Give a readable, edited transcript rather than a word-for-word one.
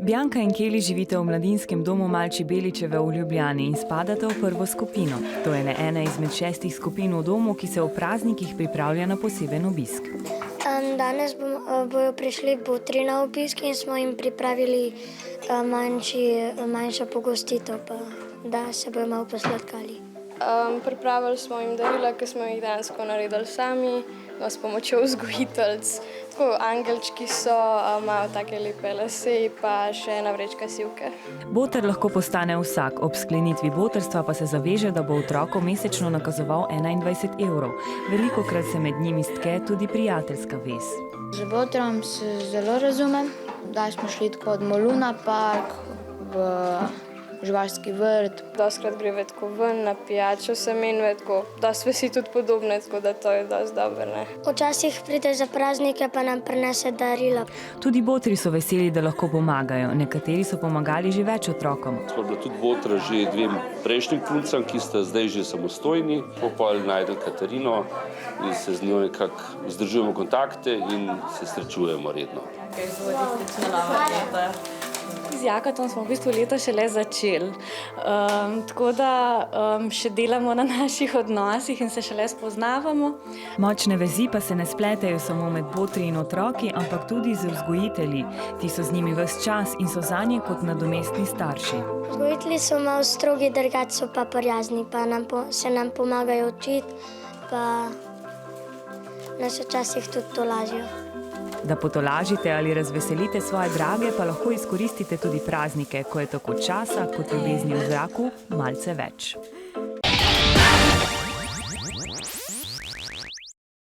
Bjanka in Keli živite v mladinskem domu Malči Beličeve v Ljubljani in spadate v prvo skupino. To je le ena izmed 6 skupin v domu, ki se v praznikih pripravlja na poseben obisk. Danes bojo prišli botri na obisk in smo jim pripravili manjšo pogostitev, pa da se bojo malo posladkali. Pripravili smo jim darila, ki smo jih dejansko naredili sami, s pomočjo vzgojiteljic. Tako angelčki so, imajo take lepe lase, pa še ena vrečka sivke. Boter lahko postane vsak, ob sklenitvi botrstva pa se zaveže, da bo otroku mesečno nakazoval 21 evrov. Velikokrat se med njimi stke tudi prijateljska vez. Z botrom se zelo razumem, da smo šli tako od Moluna park v živalski vrt. Dostkrat gre tako ven na pijačo semen, da sve si tudi podobne, tako da to je dosti dobro, ne. Včasih pride za praznike, pa nam prinese darila. Tudi botri so veseli, da lahko pomagajo. Nekateri so pomagali že več otrokom. Smo bila tudi botra že 2 prejšnjim puncam, ki sta zdaj že samostojni. Popol najdel Katarino in se z njo nekako vzdržujemo kontakte in se srečujemo redno. Z Jakotom smo v bistvu leto šele začeli, tako da še delamo na naših odnosih in se šele spoznavamo. Močne vezi pa se ne spletejo samo med botri in otroki, ampak tudi z vzgojitelji. Ti so z njimi ves čas in so zanje kot nadomestni starši. Vzgojitelji so malo strogi, drugače so pa prijazni, pa se nam pomagajo učiti, pa nas včasih tudi tolažijo. Da potolažite ali razveselite svoje drage, pa lahko izkoristite tudi praznike, ko je tako časa kot ljubezni v zraku malce več.